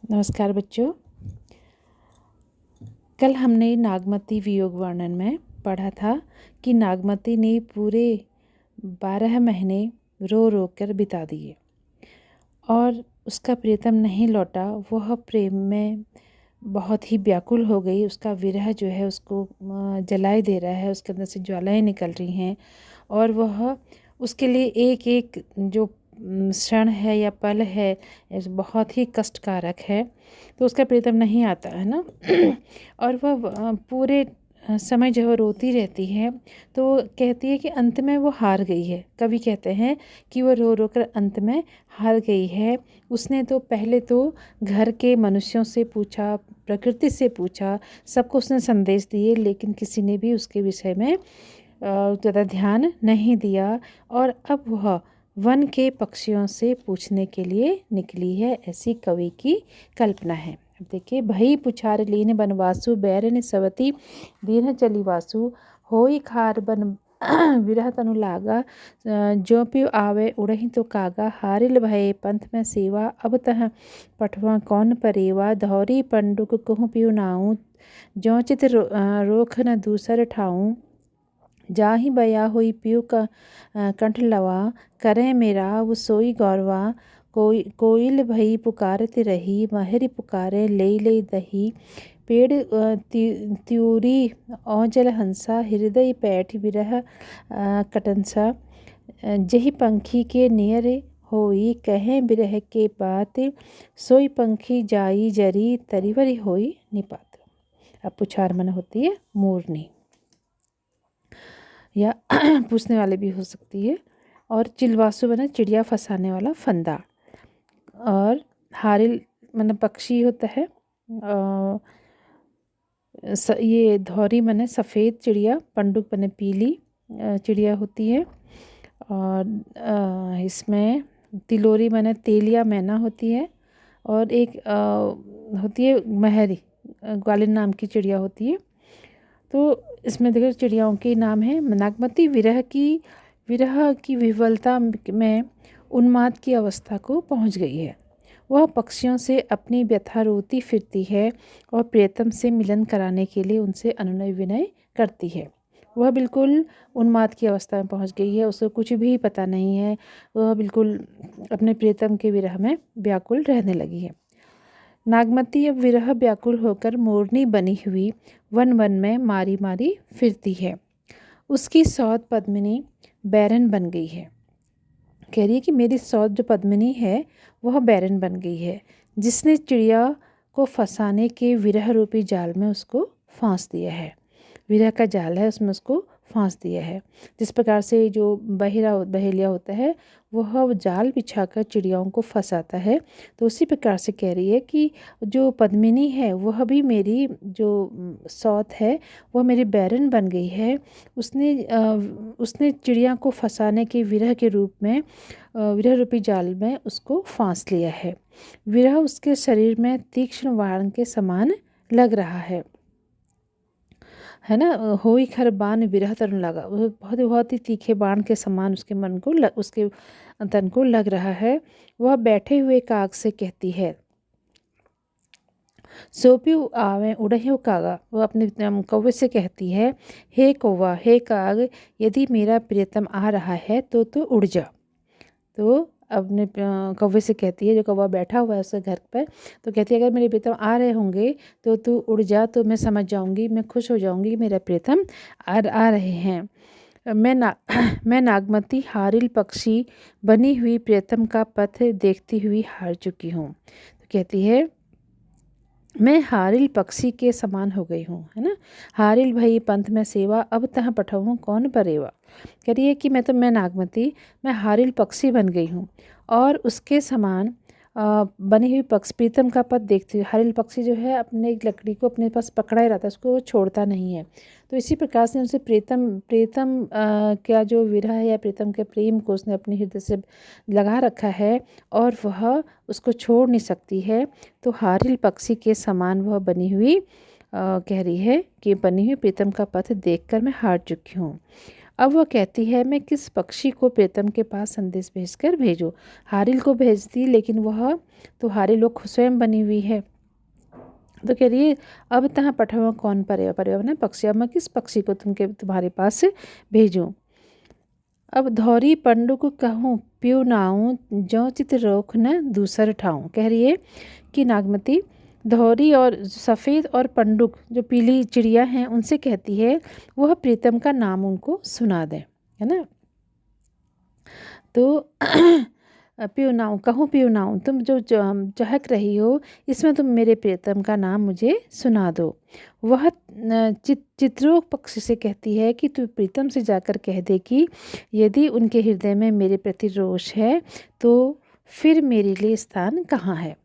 नमस्कार बच्चों। कल हमने नागमती वियोग वर्णन में पढ़ा था कि नागमती ने पूरे 12 महीने रो रो कर बिता दिए और उसका प्रियतम नहीं लौटा। वह प्रेम में बहुत ही व्याकुल हो गई। उसका विरह जो है उसको जलाए दे रहा है, उसके अंदर से ज्वालाएं निकल रही हैं और वह उसके लिए एक एक जो क्षण है या पल है बहुत ही कष्टकारक है। तो उसका प्रीतम नहीं आता है ना और वह पूरे समय जो वो रोती रहती है तो कहती है कि अंत में वो हार गई है। कवि कहते हैं कि वो रो रो कर अंत में हार गई है। उसने तो पहले तो घर के मनुष्यों से पूछा, प्रकृति से पूछा, सबको उसने संदेश दिए, लेकिन किसी ने भी उसके विषय में ज़्यादा ध्यान नहीं दिया। और अब वह वन के पक्षियों से पूछने के लिए निकली है, ऐसी कवि की कल्पना है। अब देखिए, भई पुछार लीन बनवासु बैरन सवती दीन चली वासु होई खार बन विरह तनु लागा जो पियो आवे उड़ही तो कागा हारिल भये पंथ में सेवा अब तह पठवा कौन परेवा धौरी पंडुक कहूँ पियो नाऊँ जो चित रोख न दूसर ठाऊँ जाहि बया हुई पियु का कंठ लवा करें मेरा वो सोई गौरवा कोयल भई पुकारत रही महरी पुकारे ले दही पेड़ त्यूरी औजल हंसा हृदय पैठ विरह कटंसा जही पंखी के नियर होई कहें बिरह के बात सोई पंखी जाई जरी तरिवरी होई निपात। अब पुछार मन होती है मोरनी या पूछने वाले भी हो सकती है। और चिलवासु बना चिड़िया फंसाने वाला फंदा। और हारिल मन पक्षी होता है। ये धौरी मने सफ़ेद चिड़िया, पंडुक बने पीली चिड़िया होती है। और इसमें तिलोरी मने तेलिया मैना होती है। और एक होती है महरी, ग्वालिन नाम की चिड़िया होती है। तो इसमें देखो चिड़ियाओं के नाम हैं। नागमती विरह की विह्वलता में उन्माद की अवस्था को पहुंच गई है। वह पक्षियों से अपनी व्यथा रोती फिरती है और प्रियतम से मिलन कराने के लिए उनसे अनुनय विनय करती है। वह बिल्कुल उन्माद की अवस्था में पहुंच गई है, उसे कुछ भी पता नहीं है। वह बिल्कुल अपने प्रियतम के विरह में व्याकुल रहने लगी है। नागमती अब विरह व्याकुल होकर मोरनी बनी हुई वन वन में मारी मारी फिरती है। उसकी सौत पद्मिनी बैरन बन गई है। कह रही है कि मेरी सौत जो पद्मिनी है वह बैरन बन गई है, जिसने चिड़िया को फंसाने के विरह रूपी जाल में उसको फांस दिया है। विरह का जाल है, उसमें उसको फांस दिया है। जिस प्रकार से जो बहेलिया होता है वह जाल बिछाकर चिड़ियाओं को फंसाता है, तो उसी प्रकार से कह रही है कि जो पद्मिनी है वह भी मेरी जो सौत है वह मेरी बैरन बन गई है। उसने चिड़िया को फंसाने के विरह के रूप में विरह रूपी जाल में उसको फांस लिया है। विरह उसके शरीर में तीक्ष्ण बाण के समान लग रहा है ना। होई खर बाण विरह तनु लगा, वो बहुत ही तीखे बाण के समान उसके मन को उसके तन को लग रहा है। वह बैठे हुए काग से कहती है, सोपियु आवे उड़ह्यो कागा। वो अपने कौवे से कहती है, हे कौवा, हे काग, यदि मेरा प्रियतम आ रहा है तो तू उड़ जा। तो अपने कौवे से कहती है, जो कौवा बैठा हुआ है उसके घर पर, तो कहती है अगर मेरे प्रियतम आ रहे होंगे तो तू उड़ जा, तो मैं समझ जाऊंगी, मैं खुश हो जाऊंगी, मेरा प्रियतम आ रहे हैं। मैं नागमती हारिल पक्षी बनी हुई प्रियतम का पथ देखती हुई हार चुकी हूँ। तो कहती है मैं हारिल पक्षी के समान हो गई हूँ, है ना। हारिल भई पंथ में सेवा अब तह पठहूँ कौन परेवा। कह रही है कि मैं नागमती, मैं हारिल पक्षी बन गई हूँ और उसके समान बनी हुई प्रीतम का पद देखती हूँ। हारिल पक्षी जो है अपने एक लकड़ी को अपने पास पकड़ा ही रहता है, उसको वो छोड़ता नहीं है। तो इसी प्रकार से उनसे प्रीतम का जो विरह है या प्रीतम के प्रेम को उसने अपने हृदय से लगा रखा है और वह उसको छोड़ नहीं सकती है। तो हारिल पक्षी के समान वह बनी हुई कह रही है कि बनी हुई प्रीतम का पथ देखकर मैं हार चुकी हूँ। अब वह कहती है मैं किस पक्षी को प्रीतम के पास संदेश भेजकर भेजूं। हारिल को भेजती, लेकिन वह तो हारिल वो स्वयं बनी हुई है। तो कह रही है अब तहाँ पठवा कौन परे परे ना पक्षी, अब मैं किस पक्षी को तुम्हारे पास भेजूं। अब धौरी पंडु को कहूँ प्यू नाऊँ, जो चित रोक न दूसर ठाऊँ। कह रही है कि नागमती धौरी और सफ़ेद और पंडुक जो पीली चिड़िया हैं उनसे कहती है वह प्रीतम का नाम उनको सुना दें, है ना। तो प्यूनाऊ कहूँ, प्यूनाऊ तुम जो चहक रही हो इसमें तुम मेरे प्रीतम का नाम मुझे सुना दो। वह चित्रों पक्षी से कहती है कि तू प्रीतम से जाकर कह दे कि यदि उनके हृदय में मेरे प्रति रोष है तो फिर मेरे लिए स्थान कहाँ है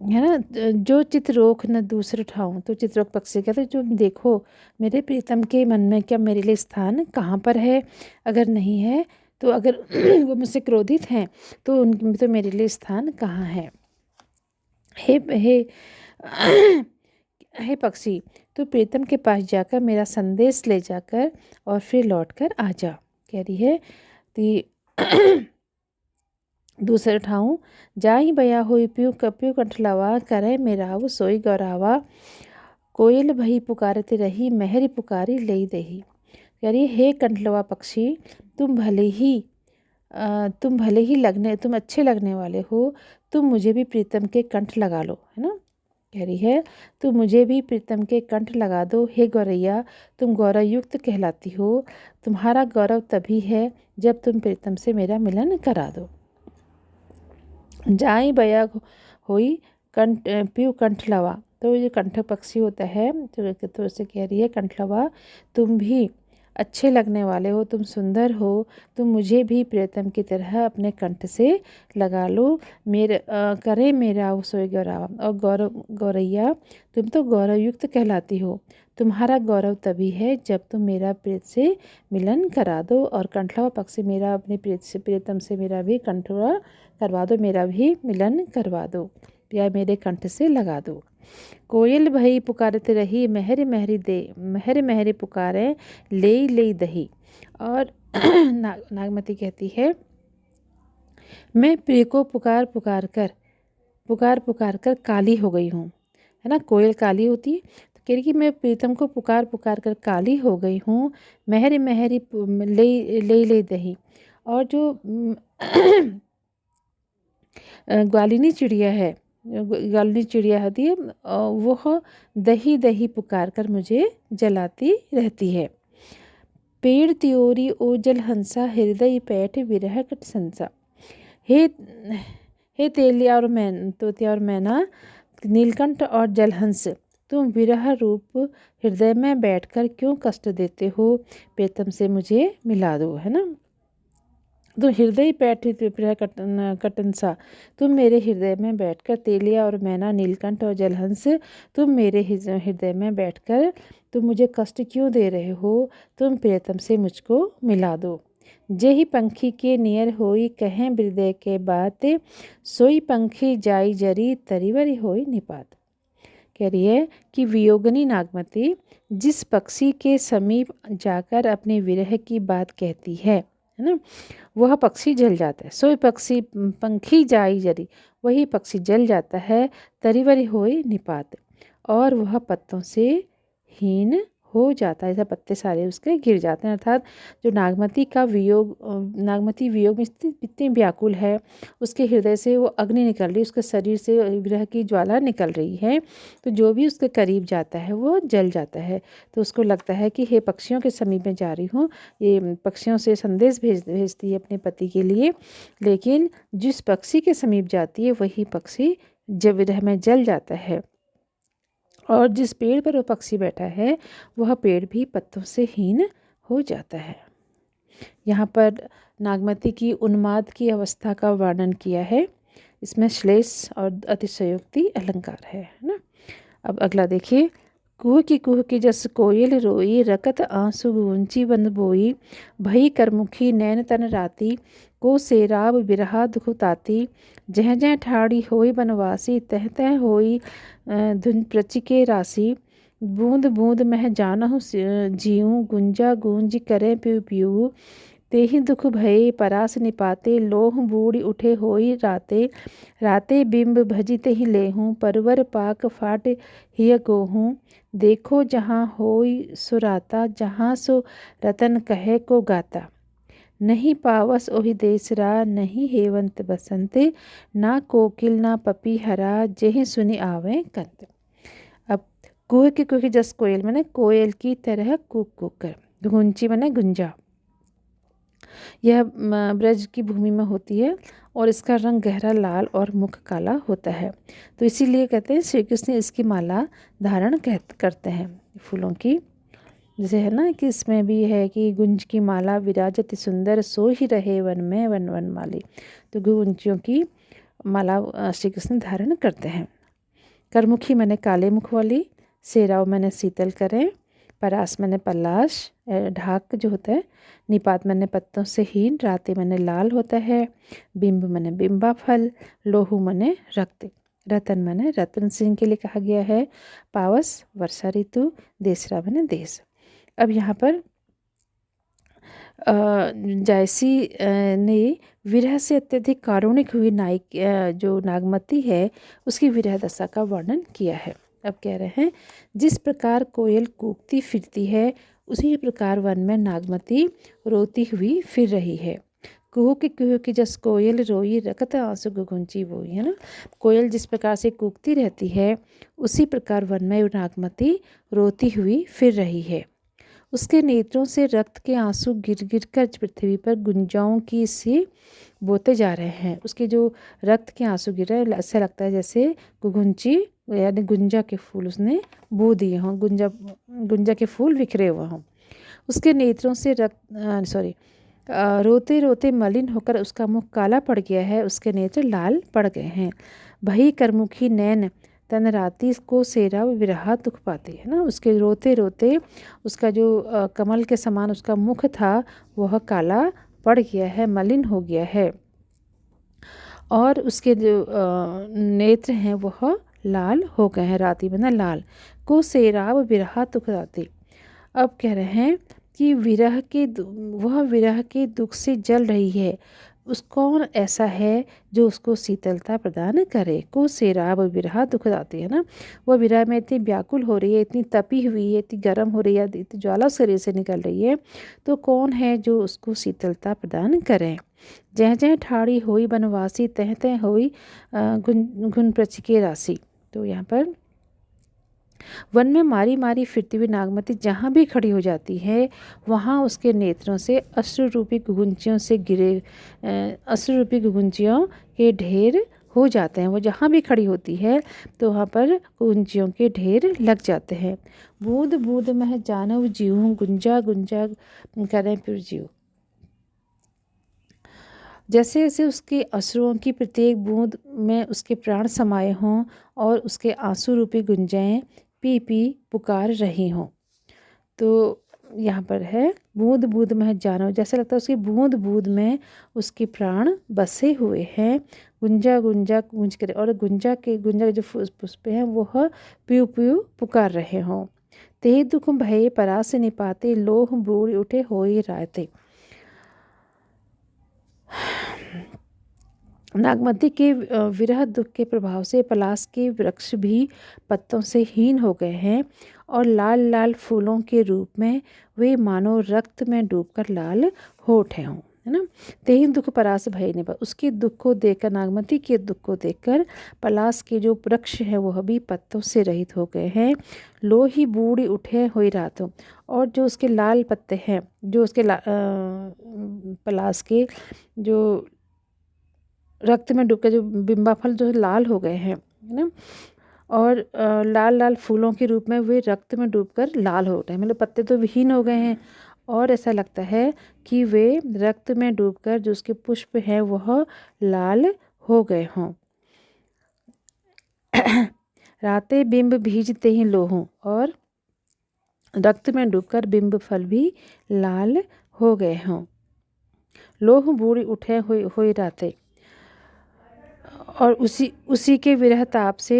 ना। जो चित्रोक न दूसरे ठाऊं, तो चित्रोक पक्षी कहते जो देखो मेरे प्रीतम के मन में क्या मेरे लिए स्थान कहाँ पर है, अगर नहीं है तो अगर वो मुझसे क्रोधित हैं तो उन तो मेरे लिए स्थान कहाँ है। हे हे हे पक्षी, तो प्रीतम के पास जाकर मेरा संदेश ले जाकर और फिर लौट कर आ जा। कह रही है कि दूसरे ठाऊं जाई बया हुई प्यू कप्यू कंठलावा करे मेरा वो सोई गौरावा, कोयल भई पुकारती रही मेहरी पुकारी ले दही। कह रही हे कंठलवा पक्षी, तुम भले ही तुम अच्छे लगने वाले हो, तुम मुझे भी प्रीतम के कंठ लगा लो, है ना। कह रही है तुम मुझे भी प्रीतम के कंठ लगा दो। हे गौरैया, तुम गौरव युक्त कहलाती हो, तुम्हारा गौरव तभी है जब तुम प्रीतम से मेरा मिलन करा दो। जाई बया हुई प्यू कंठलवा, तो ये कंठ पक्षी होता है तो उसे कह रही है कंठलवा तुम भी अच्छे लगने वाले हो, तुम सुंदर हो, तुम मुझे भी प्रीतम की तरह अपने कंठ से लगा लो। करे मेरा वो सोई गौरव, और गौरैया तुम तो गौरवयुक्त कहलाती हो, तुम्हारा गौरव तभी है जब तुम मेरा प्रीत से मिलन करा दो। और कंठलवा पक्षी मेरा अपने प्रीतम से मेरा भी कंठवा करवा दो, मेरा भी मिलन करवा दो या मेरे कंठ से लगा दो। कोयल भई पुकारते रही मेहरी मेहरी दे, मेहरी मेहरी पुकारे ले दही। और नागमती कहती है मैं प्रिय को पुकार पुकार कर काली हो गई हूँ, है ना। कोयल काली होती है तो कह रही कि मैं प्रीतम को पुकार कर काली हो गई हूँ, मेहरी मेहरी ले दही। और जो ग्वालिनी चिड़िया है, ग्वालिनी चिड़िया होती है वह दही दही पुकार कर मुझे जलाती रहती है। पेड़ त्योरी ओ जल हंसा, हृदय पैठ विरह कट संसा। हे तेलिया और तोतिया और मैना, नीलकंठ और जलहंस, तुम विरह रूप हृदय में बैठकर क्यों कष्ट देते हो, प्रीतम से मुझे मिला दो, है ना। तो हृदय पैठ कटनसा, तुम मेरे हृदय में बैठकर, तेलिया और मैना, नीलकंठ और जलहंस, तुम मेरे हृदय में बैठकर तुम मुझे कष्ट क्यों दे रहे हो, तुम प्रीतम से मुझको मिला दो। जेहि पंखी के नियर होई कहें हृदय के बात, सोई पंखी जाई जरी तरीवरी होई निपात। कह रही है कि वियोगनी नागमती जिस पक्षी के समीप जाकर अपने विरह की बात कहती है ना, वह पक्षी जल जाता है। सोई पक्षी पंखी जाई जरी, वही पक्षी जल जाता है। तरीवरी होई निपात, और वह पत्तों से हीन हो जाता है, ऐसा पत्ते सारे उसके गिर जाते हैं। अर्थात जो नागमती का वियोग, नागमती वियोग में इतनी व्याकुल है, उसके हृदय से वो अग्नि निकल रही, उसके शरीर से विरह की ज्वाला निकल रही है, तो जो भी उसके करीब जाता है वो जल जाता है। तो उसको लगता है कि हे पक्षियों के समीप में जा रही हूँ, ये पक्षियों से संदेश भेजती है अपने पति के लिए, लेकिन जिस पक्षी के समीप जाती है वही पक्षी जब विरह में जल जाता है। और जिस पेड़ पर वो पक्षी बैठा है वह पेड़ भी पत्तों से हीन हो जाता है। यहाँ पर नागमती की उन्माद की अवस्था का वर्णन किया है। इसमें श्लेष और अतिशयोक्ति अलंकार है ना। अब अगला देखिए। कुह की जस कोयल रोई, रकत आंसू गूंची बन बोई, भई करमुखी नैन तन राती, को सेराब बिरहा दुखुताती, जह जह ठाड़ी होई बनवासी, तह तह होई धुन प्रचिके राशि, बूंद बूंद मह जानहु जीऊँ, गुंजा गूंज करे पिउ पिउ। तेहि दुख भये परास निपाते, लोह बूढ़ उठे होई राते। राते बिंब भजी तेहि लेहूँ, परवर पाक फाट हिय गोहूँ। देखो जहाँ होई सुराता, जहाँ सो रतन कहे को गाता। नहीं पावस ओहि देसरा, नहीं हेवंत बसंते। ना कोकिल ना पपी हरा, जेहि सुनि आवे कंत। अब कुह की जस कोयल माने कोयल की तरह कूक कूक कर। गुंची माने गुंजा। यह ब्रज की भूमि में होती है और इसका रंग गहरा लाल और मुख काला होता है। तो इसीलिए कहते हैं श्री कृष्ण इसकी माला धारण करते हैं फूलों की। जैसे है ना कि इसमें भी है कि गुंज की माला विराजत सुंदर, सो ही रहे वन में वन वन माली। तो गुंजियों की माला श्री कृष्ण धारण करते हैं। करमुखी मैंने काले मुख वाली, सेराव मैंने शीतल करें, परास मैंने पलाश ढाक जो होता है, निपात मैंने पत्तों से हीन, राते मैंने लाल होता है, बिंब मैंने बिंबा फल, लोहू मैंने रक्त, रतन मैंने रतन सिंह के लिए कहा गया है, पावस वर्षा ऋतु, देसरा मैंने देश। अब यहाँ पर जायसी ने विरह से अत्यधिक कारुणिक हुई जो नागमती है उसकी विरह दशा का वर्णन किया है। अब कह रहे हैं जिस प्रकार कोयल कूकती फिरती है उसी प्रकार वन में नागमती रोती हुई फिर रही है। कुहू की जस कोयल रोई, रकत आंसू गुंची बोई, है ना। कोयल जिस प्रकार से कूकती रहती है उसी प्रकार वन में नागमती रोती हुई फिर रही है। उसके नेत्रों से रक्त के आंसू गिर गिर कर पृथ्वी पर गुंजाओं की से बोते जा रहे हैं। उसके जो रक्त के आंसू गिर रहे हैं ऐसा लगता है जैसे गुंची यानी गुंजा के फूल उसने बो दिए हों, गुंजा के फूल बिखरे हुए हों। उसके नेत्रों से रोते रोते मलिन होकर उसका मुख काला पड़ गया है, उसके नेत्र लाल पड़ गए हैं। भई करमुखी नैन तन राती को सेरा विरहा दुख पाते, है ना। उसके रोते रोते उसका जो कमल के समान उसका मुख था वह काला पड़ गया है, मलिन हो गया है, और उसके जो नेत्र हैं वह लाल हो गए हैं। राती बना लाल को सेराव विरहा दुख आते। अब कह रहे हैं कि वह विरह के दुख से जल रही है। उस कौन ऐसा है जो उसको शीतलता प्रदान करे। को सेराब विरहा दुख आती है ना। वह विरह में इतनी व्याकुल हो रही है, इतनी तपी हुई है, इतनी गर्म हो रही है, इतनी ज्वाला शरीर से निकल रही है, तो कौन है जो उसको शीतलता प्रदान करे। जह जह ठाड़ी होई बनवासी, तह तह होई गुन प्रचिके राशि। तो यहाँ पर वन में मारी मारी फिरती हुई नागमती जहाँ भी खड़ी हो जाती है वहाँ उसके नेत्रों से अश्रु रूपी गुंजियों के ढेर हो जाते हैं। वो जहाँ भी खड़ी होती है तो वहाँ पर गुंजियों के ढेर लग जाते हैं। बूंद बूंद मह जानव जीऊँ, गुंजा गुंजा करें फिर जीव। जैसे जैसे उसके अश्रुओं की प्रत्येक बूंद में उसके प्राण समाये हों और उसके आंसू रूपी गुंजाएं पी पी पुकार रही हों। तो यहाँ पर है बूंद बूंद में जानो, जैसा लगता है उसकी बूंद बूंद में उसके प्राण बसे हुए हैं। गुंजा गुंजा गूंज करे, और गुंजा के जो पुष्प हैं वह प्यू प्यू पुकार रहे हों। ते दुख भये परास निपाते, लोह बूढ़ उठे होई राते। नागमती के विरह दुख के प्रभाव से पलाश के वृक्ष भी पत्तों से हीन हो गए हैं और लाल लाल फूलों के रूप में वे मानो रक्त में डूबकर लाल हो उठे हों, है ना। तेहि दुख परास भय ने, उसके दुख को देखकर, नागमती के दुख को देखकर पलाश के जो वृक्ष है वह भी पत्तों से रहित हो गए हैं। लो ही बूढ़ी उठे हुई रातों, और जो उसके लाल पत्ते हैं, जो उसके पलाश के जो रक्त में डूबकर जो बिंबा फल जो लाल हो गए हैं, है ना, और लाल लाल फूलों के रूप में वे रक्त में डूबकर लाल हो रहे हैं। मतलब पत्ते तो विहीन हो गए हैं और ऐसा लगता है कि वे रक्त में डूबकर जो उसके पुष्प हैं वह लाल हो गए हों। राते बिंब भीजते ही लोहों, और रक्त में डूबकर बिंब फल भी लाल हो गए हों। लोह बूढ़ी उठे हुई रातें, और उसी के विरह ताप से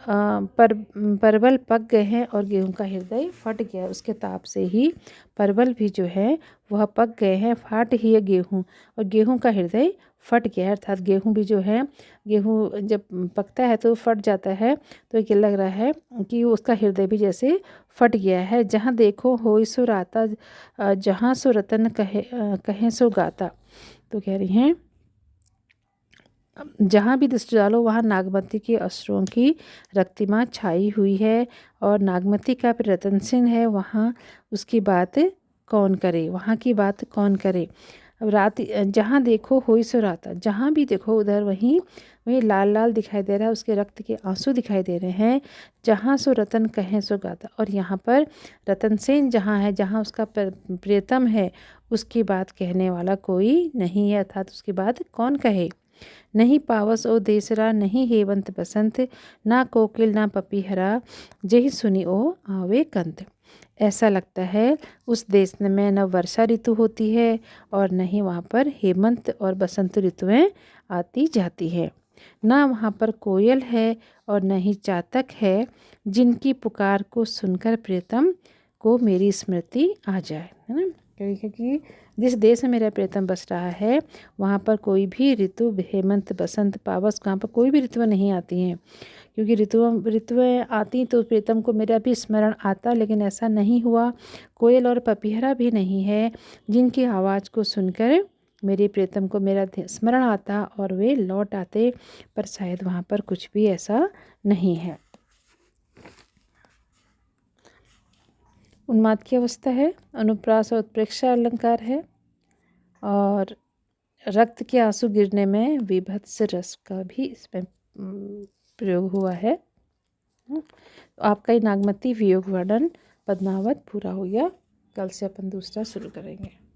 परवल पक गए हैं और गेहूं का हृदय फट गया है। उसके ताप से ही परवल भी जो है वह पक गए हैं, फाट ही है गेहूं, और गेहूं का हृदय फट गया है। अर्थात गेहूं भी जो है, गेहूं जब पकता है तो फट जाता है, तो ये लग रहा है कि उसका हृदय भी जैसे फट गया है। जहाँ देखो होई सो राता, जहाँ सो रतन कहे सो गाता। तो कह रही हैं जहाँ भी दृष्टि डालो वहाँ नागमती के अश्रुओं की रक्तिमा छाई हुई है, और नागमती का रतन सिंह है, वहाँ उसकी बात कौन करे, वहाँ की बात कौन करे। अब रात जहाँ देखो होई सो राता, जहाँ भी देखो उधर वहीं वहीं लाल लाल दिखाई दे रहा है, उसके रक्त के आंसू दिखाई दे रहे हैं। जहाँ सो रतन कहें सो गाता, और यहाँ पर रतन सेन जहाँ है, जहाँ उसका प्रियतम है, उसकी बात कहने वाला कोई नहीं है, अर्थात उसकी बात कौन कहे। नहीं पावस ओ देसरा, नहीं हेवंत बसंत, ना कोकिल ना पपीहरा, जेहि सुनी ओ आवे कंत। ऐसा लगता है उस देश में न वर्षा ऋतु होती है और न ही वहाँ पर हेमंत और बसंत ऋतुएं आती जाती है। ना वहाँ पर कोयल है और न ही चातक है, जिनकी पुकार को सुनकर प्रियतम को मेरी स्मृति आ जाए, है ना। क्योंकि जिस देश में मेरा प्रियतम बस रहा है वहाँ पर कोई भी ऋतु, हेमंत बसंत पावस, वहाँ पर कोई भी ऋतुएं नहीं आती हैं। क्योंकि ऋतुएं आती तो प्रीतम को मेरा भी स्मरण आता, लेकिन ऐसा नहीं हुआ। कोयल और पपीहरा भी नहीं है जिनकी आवाज़ को सुनकर मेरे प्रीतम को मेरा स्मरण आता और वे लौट आते, पर शायद वहाँ पर कुछ भी ऐसा नहीं है। उन्माद की अवस्था है, अनुप्रास और उत्प्रेक्षा अलंकार है, और रक्त के आंसू गिरने में विभत्स रस का भी इसमें प्रयोग हुआ है। तो आपका ये नागमती वियोग वर्णन पद्मावत पूरा हो गया। कल से अपन दूसरा शुरू करेंगे।